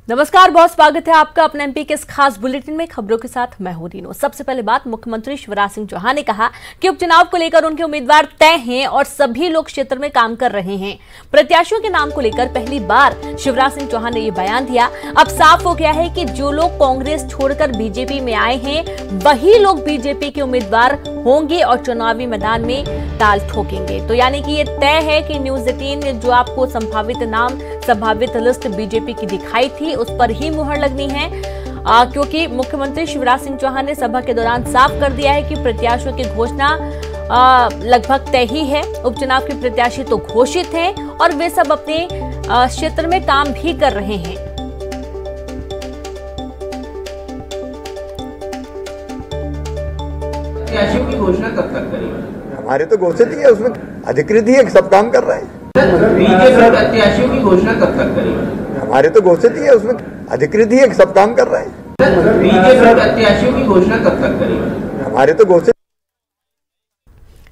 नमस्कार, बहुत स्वागत है आपका अपने एमपी के इस खास बुलेटिन में। खबरों के साथ मैं हूं रीनो। सबसे पहले बात, मुख्यमंत्री शिवराज सिंह चौहान ने कहा कि उपचुनाव को लेकर उनके उम्मीदवार तय हैं और सभी लोग क्षेत्र में काम कर रहे हैं। प्रत्याशियों के नाम को लेकर पहली बार शिवराज सिंह चौहान ने ये बयान दिया। अब साफ हो गया है कि जो लोग कांग्रेस छोड़कर बीजेपी में आए हैं वही लोग बीजेपी के उम्मीदवार होंगे और चुनावी मैदान में ताल ठोकेंगे। तो यानी कि ये तय है कि न्यूज 18 ने जो आपको संभावित लिस्ट बीजेपी की दिखाई थी उस पर ही मुहर लगनी है, क्योंकि मुख्यमंत्री शिवराज सिंह चौहान ने सभा के दौरान साफ कर दिया है कि प्रत्याशियों की घोषणा लगभग तय ही है। उपचुनाव के प्रत्याशी तो घोषित हैं और वे सब अपने क्षेत्र में काम भी कर रहे हैं। प्रत्याशियों की घोषणा कब तक करेंगे? हमारे तो घोषित ही है, उसमें अधिकृत ही है, सब काम कर रहे हैं। बीजेपी प्रत्याशियों की घोषणा कब तक करेंगे? हमारे तो घोषित ही है, उसमें अधिकृत ही है, सब काम कर रहे हैं। बीजेपी प्रत्याशियों की घोषणा कब तक करेंगे? हमारे तो घोषित।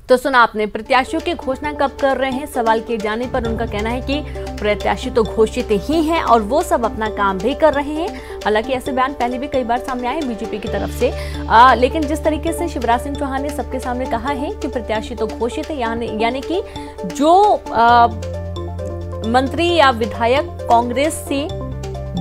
तो सुना आपने, प्रत्याशियों की घोषणा कब कर रहे हैं। सवाल किए जाने पर उनका कहना है कि प्रत्याशी तो घोषित ही हैं और वो सब अपना काम भी कर रहे हैं। हालांकि ऐसे बयान पहले भी कई बार सामने आए बीजेपी की तरफ से, लेकिन जिस तरीके से शिवराज सिंह चौहान ने सबके सामने कहा है कि प्रत्याशी तो घोषित है, यानी कि जो मंत्री या विधायक कांग्रेस से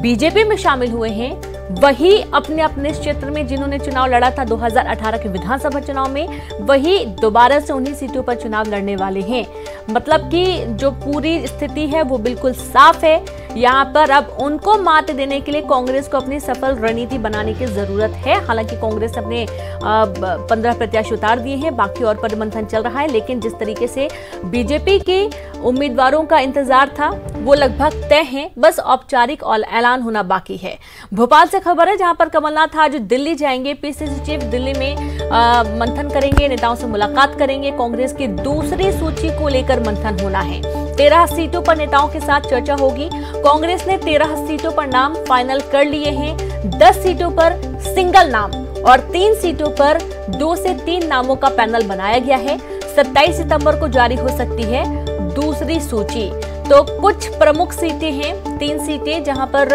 बीजेपी में शामिल हुए हैं वही अपने अपने क्षेत्र में, जिन्होंने चुनाव लड़ा था 2018 के विधानसभा चुनाव में, वही दोबारा से उन्हीं सीटों पर चुनाव लड़ने वाले हैं। मतलब कि जो पूरी स्थिति है वो बिल्कुल साफ है। यहाँ पर अब उनको मात देने के लिए कांग्रेस को अपनी सफल रणनीति बनाने की जरूरत है। हालांकि कांग्रेस अपने 15 प्रत्याशी उतार दिए हैं, बाकी और पर मंथन चल रहा है, लेकिन जिस तरीके से बीजेपी के उम्मीदवारों का इंतजार था वो लगभग तय है, बस औपचारिक ऐलान होना बाकी है। भोपाल से खबर है, जहां पर कमलनाथ आज दिल्ली जाएंगे। पीसीसी चीफ दिल्ली में मंथन करेंगे, नेताओं से मुलाकात करेंगे। कांग्रेस की दूसरी सूची को लेकर मंथन होना है। 13 सीटों पर नेताओं के साथ चर्चा होगी। कांग्रेस ने 13 सीटों पर नाम फाइनल कर लिए हैं। 10 सीटों पर सिंगल नाम और 3 सीटों पर 2 से 3 नामों का पैनल बनाया गया है। 27 सितंबर को जारी हो सकती है दूसरी सूची। तो कुछ प्रमुख सीटें हैं, 3 सीटें जहां पर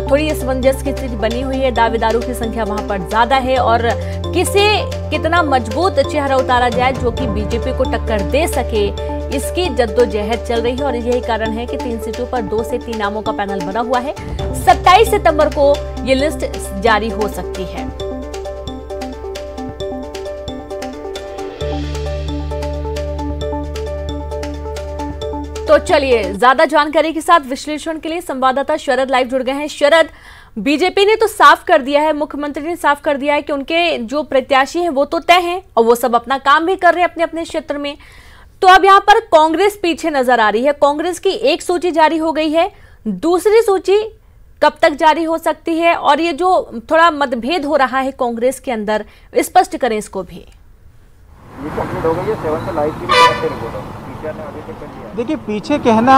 थोड़ी असमंजस की स्थिति बनी हुई है। दावेदारों की संख्या वहां पर ज्यादा है और किसे कितना मजबूत चेहरा उतारा जाए जो कि बीजेपी को टक्कर दे सके, इसकी जद्दोजहद चल रही है। और यही कारण है कि 3 सीटों पर 2 से 3 नामों का पैनल बना हुआ है। 27 सितंबर को ये लिस्ट जारी हो सकती है। तो चलिए, ज्यादा जानकारी के साथ विश्लेषण के लिए संवाददाता शरद लाइव जुड़ गए हैं। शरद, बीजेपी ने तो साफ कर दिया है, मुख्यमंत्री ने साफ कर दिया है कि उनके जो प्रत्याशी हैं वो तो तय हैं और वो सब अपना काम भी कर रहे हैं अपने अपने क्षेत्र में। तो अब यहाँ पर कांग्रेस पीछे नजर आ रही है। कांग्रेस की एक सूची जारी हो गई है, दूसरी सूची कब तक जारी हो सकती है? और ये जो थोड़ा मतभेद हो रहा है कांग्रेस के अंदर, स्पष्ट करें इसको भी। ये कंप्लीट हो गई है, 7 से लाइव की देखिए, पीछे कहना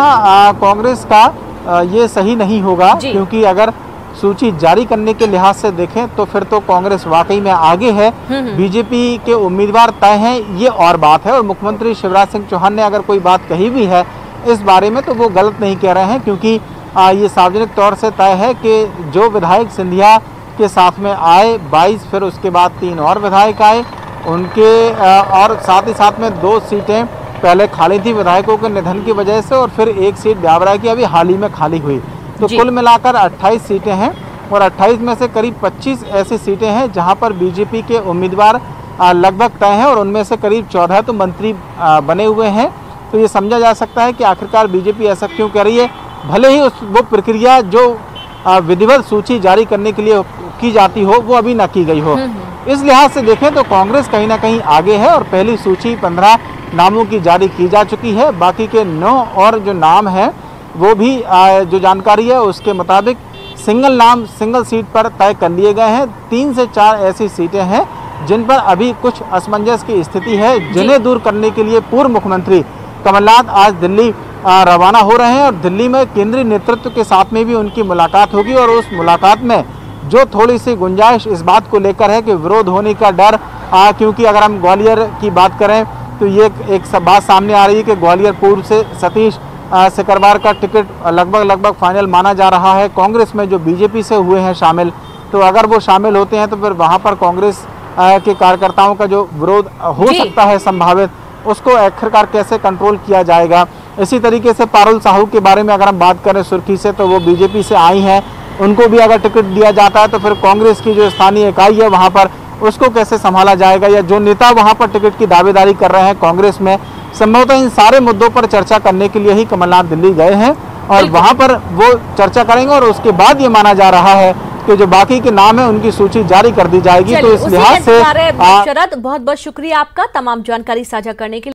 कांग्रेस का ये सही नहीं होगा, क्योंकि अगर सूची जारी करने के लिहाज से देखें तो फिर तो कांग्रेस वाकई में आगे है। बीजेपी के उम्मीदवार तय हैं, ये और बात है। और मुख्यमंत्री शिवराज सिंह चौहान ने अगर कोई बात कही भी है इस बारे में तो वो गलत नहीं कह रहे हैं, क्योंकि ये सार्वजनिक तौर से तय है कि जो विधायक सिंधिया के साथ में आए 22, फिर उसके बाद 3 और विधायक आए उनके, और साथ ही साथ में 2 सीटें पहले खाली थी विधायकों के निधन की वजह से, और फिर 1 सीट ब्यावरा की अभी हाल ही में खाली हुई। तो कुल मिलाकर 28 सीटें हैं और 28 में से करीब 25 ऐसी सीटें हैं जहां पर बीजेपी के उम्मीदवार लगभग तय हैं और उनमें से करीब 14 तो मंत्री बने हुए हैं। तो ये समझा जा सकता है कि आखिरकार बीजेपी ऐसा क्यों कर रही है, भले ही वो प्रक्रिया जो विधिवत सूची जारी करने के लिए की जाती हो वो अभी न की गई हो। इस लिहाज से देखें तो कांग्रेस कहीं ना कहीं आगे है और पहली सूची 15 नामों की जारी की जा चुकी है। बाकी के 9 और जो नाम हैं वो भी जो जानकारी है उसके मुताबिक सिंगल नाम सिंगल सीट पर तय कर लिए गए हैं। 3 से 4 ऐसी सीटें हैं जिन पर अभी कुछ असमंजस की स्थिति है, जिन्हें दूर करने के लिए पूर्व मुख्यमंत्री कमलनाथ आज दिल्ली रवाना हो रहे हैं और दिल्ली में केंद्रीय नेतृत्व के साथ में भी उनकी मुलाकात होगी। और उस मुलाकात में जो थोड़ी सी गुंजाइश इस बात को लेकर है कि विरोध होने का डर, क्योंकि अगर हम ग्वालियर की बात करें तो ये एक बात सामने आ रही है कि ग्वालियर पूर्व से सतीश सिकरवार का टिकट लगभग फाइनल माना जा रहा है। कांग्रेस में जो बीजेपी से हुए हैं शामिल, तो अगर वो शामिल होते हैं तो फिर वहाँ पर कांग्रेस के कार्यकर्ताओं का जो विरोध हो सकता है संभावित, उसको आखिरकार कैसे कंट्रोल किया जाएगा। इसी तरीके से पारुल साहू के बारे में अगर हम बात करें सुर्खी से, तो वो बीजेपी से आई हैं, उनको भी अगर टिकट दिया जाता है तो फिर कांग्रेस की जो स्थानीय इकाई है वहाँ पर उसको कैसे संभाला जाएगा, या जो नेता वहाँ पर टिकट की दावेदारी कर रहे हैं कांग्रेस में, संभवतः इन सारे मुद्दों पर चर्चा करने के लिए ही कमलनाथ दिल्ली गए हैं और वहाँ पर वो चर्चा करेंगे और उसके बाद ये माना जा रहा है कि जो बाकी के नाम है उनकी सूची जारी कर दी जाएगी। तो इस लिहाज से शरद, बहुत बहुत शुक्रिया आपका तमाम जानकारी साझा करने के लिए।